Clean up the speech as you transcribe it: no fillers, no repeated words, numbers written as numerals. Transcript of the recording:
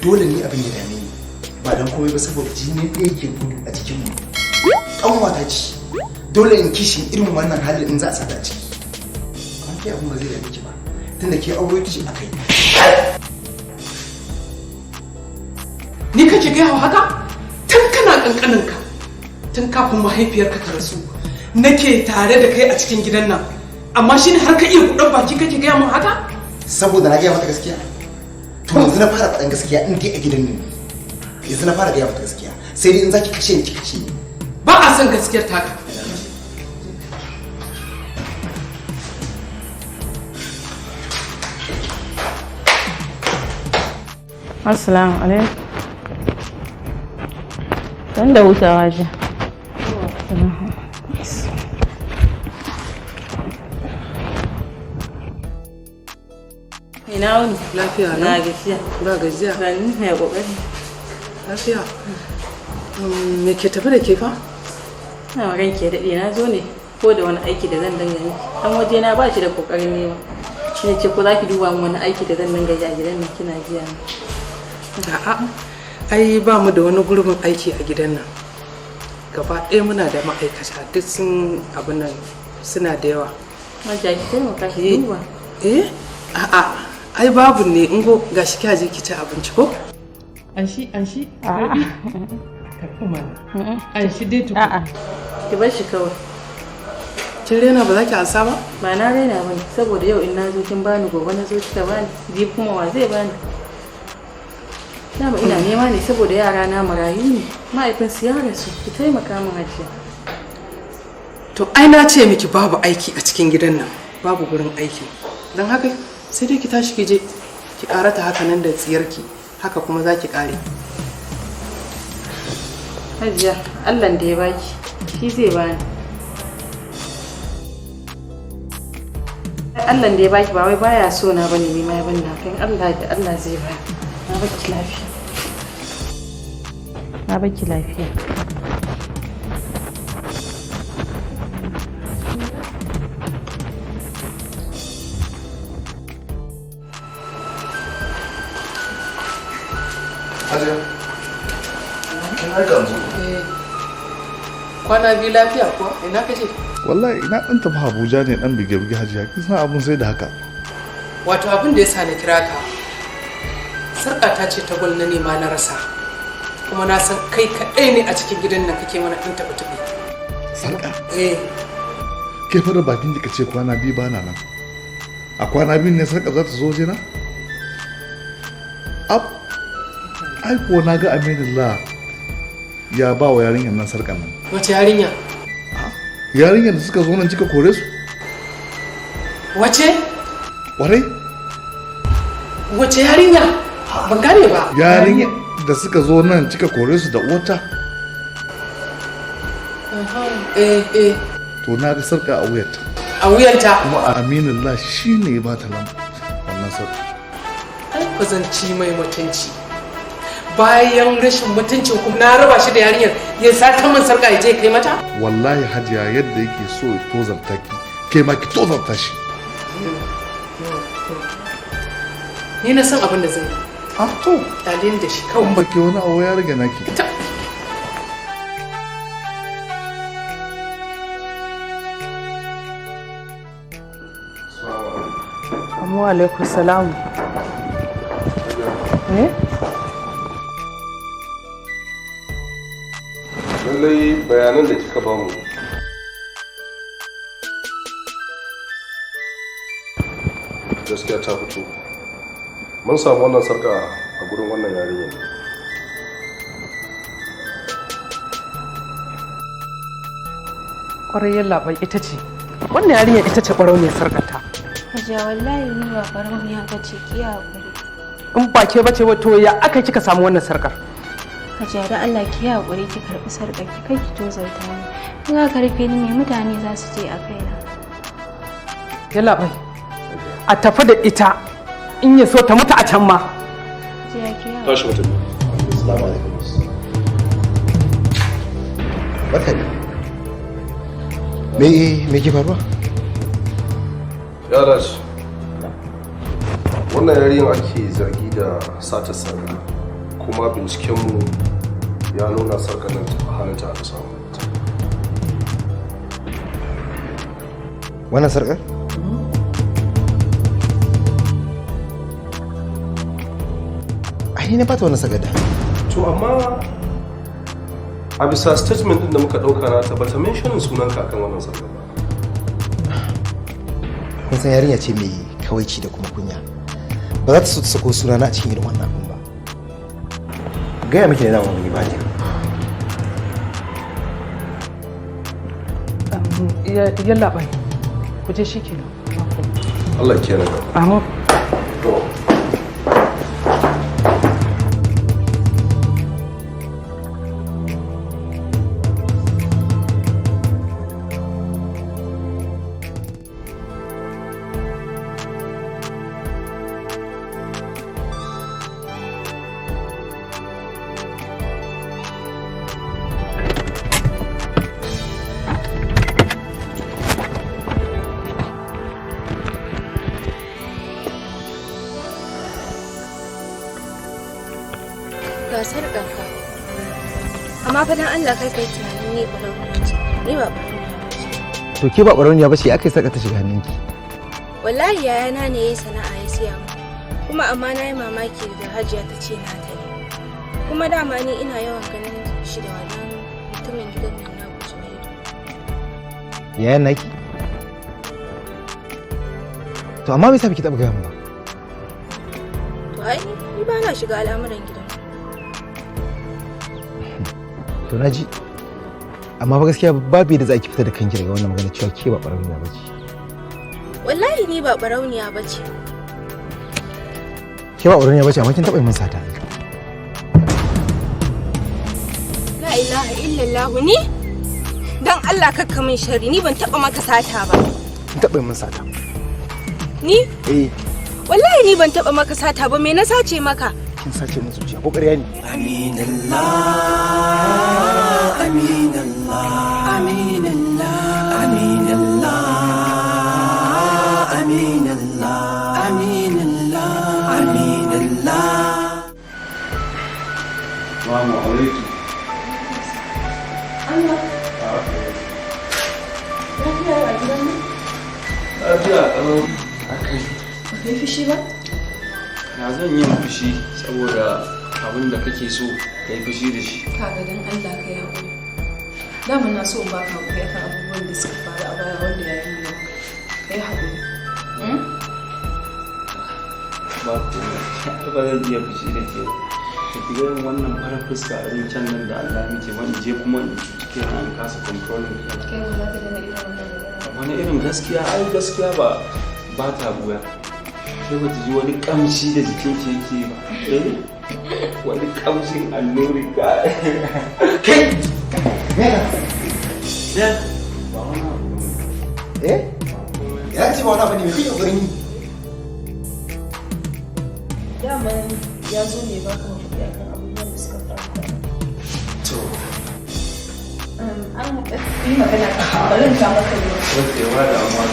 dole ne abin ya dame ni ba dan komai ba saboda jini ɗaya yake gudu a jikin mu ƙanwata ce dole in kishin irin wannan halin in za a saka ciki amma kai abin ba zai dame ki ba tunda ke aure kishi akai ni kake gaya wa haka tun kana kankaninka tun kafin mahaifiyarka ta rasu nake tare da kai a cikin gidan nan amma shine har ka iya buɗan baki kake gaya min haka saboda na gaya mata gaskiya to yanzu na fara faɗan gaskiya in dai a gidan nan yanzu na fara gaya mata gaskiya sai dai in zaki kashe ni ki kashe ni ba a son gaskiyar taka Assalamu alaikum. Dan da hutawa ji. Ina wani? lafiya Na gajiya. ba gajiya Gani ya kokari. lafiya me ke tafi da ke fa Na ran ke dade na zo ne ko da wani aiki da zan dinga yi. Dan waje na ba shi da kokarin nema. Shi ne ce ko zaki duba min wani aiki da zan dinga yi a gidan nan kina jiya ni. a'a ai ba mu da wani gurbin aiki a gidan nan gaba ɗaya muna da ma'aikata duk sun abin nan suna da yawa Maja ki taimaka ki duba. a'a ai babu ne in go gashi kya je ki ci abinci ko an shi A'a. karɓi mana an shi dai tuku A'a. Ki bar shi kawai. kin rena ba za ki ansa ba Ba na raina bane saboda yau in na zo kin bani gobe na zo kika bani bi kuma wa zai bani. Dama ina nema ne saboda yara na marayu ne mahaifinsu ya rasu ki taimaka min hajiya. to ai na ce miki babu aiki a cikin gidan nan babu gurin aiki don haka sai dai ki tashi ki je ki karata haka nan da tsiyarki haka kuma za ki kare Hajiya Allah da ya baki shi zai bani. Allah da ya baki ba wai baya so na bane ni ma ya bani na kan Allah da Allah zai bani. Na baki lafiya. Na baki lafiya. Hajiya kin aika mu kwana biyu lafiya kuwa ina kace wallahi ina dan tafi Abuja ne dan bige-bige hajiya kin san abun sai da haka wato abin da ya sa na kira ka sarƙa ta ce ta gwal na nema na rasa kuma na san kai kaɗai ne a cikin gidan nan kake mana ɗan taɓe-taɓe sarka ke fara bakin ki kace kwana biyu bana nan a kwana biyu ne sarka za ta zo jina ai ko na ga Aminullah ya ba wa yarinyar nan sarkan nan wace yarinya yarinyar da suka zo nan kika kore su wace warai wace yarinya ban gane ba yarinyar da suka zo nan kika kore su da uwata to na ga sarka a wuyarta a wuyanta kuma Aminullah shine ya ba ta wannan sarka ai kwazanci mai mutunci bayan rashin mutuncin kuma na raba shi da yarinyar ya sata min sarka ya je kai mata wallahi hajiya yadda yake so ya tozarta ki kai ma ki tozarta shi ni na san abin da zai yi to dalilin da shi kan kawai baki wani abu ya rage naki Amma alaikum salam. lallai bayanan da kika bamu gaskiya ta fito mun samu wannan sarka a gurin wannan yarinyar Ƙwararriyar labai ita ce wannan yarinyar ita ce ƙwarau ne sarkata Hajiya wallahi ni ba ƙaramin ba ce ki haƙuri. in ba ke bace wato ya aka kika samu wannan sarkar Hajiya da Allah ki haƙuri ki karɓi sarƙar ki kai ki tozarta ni. In aka rufe ni me mutane za su je a kaina. ya labai a tafi da ita in ya so ta mutu a can ma Hajiya ki haƙuri. tashi mutum assalamu alaikum barka ne me ke faruwa ya dace wannan yarinyar ake zargi da satar sarka kuma bincikenmu ya nuna sarkar nan a hannunta aka samu. Wannan sarkar? Ai na bata wannan sarkar da. To amma a bisa statement din da muka dauka na tabbata mentionin sunanka akan wannan sarkar ba. Kun san yarinya ce mai kawaici da kuma kunya. Ba za ta so ta sako sunana a cikin irin wannan abin ba. Gaya miki ne na wani ba ji. Yalla bai. Ku je shikenan. Allah ya kiyaye. Amma To gasar ɗanka amma fa dan Allah kai tunanin ni ba ce ni ba To ke ba ɓarauniya ba ce aka yi sarkar ta shiga hannunki. wallahi yayana ne yayi sana'a ya siya mu kuma amma na yi mamaki da Hajiya ta ce na ta ne kuma dama ni ina yawan ganin shi da wannan mutumin gidan nan na kuce mai Yayan naki? To amma me yasa biki taɓa gaya min ba? to ai ni ba na shiga al'amuran gidan To na ji. Amma fa gaskiya babu yadda za ki fita da kanki daga wannan magana cewa ke ba ɓarauniya ba ce. wallahi ni ba barauniya ba ce Ke ba ɓarauniya ba ce amma kin taɓa yi min sata. la ilaha illallah ni dan Allah kakka min sharri ni ban taba maka sata ba Kin taɓa yi min sata. ni Eh, wallahi ni ban taba maka sata ba me na sace maka kin sace min zuciya ko ƙarya ne? Assalamu alaikum. Lafiya ƙalau. Ba kai fushi ba? Ya zan yi fushi saboda abin da kake so ka yi fushi da shi. Kaga dan Allah ka yi haƙuri. Dama na so in baka haƙuri akan abubuwan da suka faru a baya wanda ya yi yau. Ka yi haƙuri. Ba komai. Ba zan iya fushi da ke. Ka fi ganin wannan farar fuska a can nan da Allah muke wani je kuma in cike na in kasa controlling kai. Kai ba za ka daina irin wannan magana. Wani irin gaskiya ai gaskiya ba ta buya. Sai ba ta ji wani kamshi da jikin ke yake ba. Wani kamshin alluri ka. Kai! Ya. Eh? Ya ce ba wani abu ne mai fiye ƙoƙarin yi. Daman ya zo ne ba ka haƙuri akan abubuwan da suka faru. To, An yi magana bari in ta maka ruwa. Wacewa da amma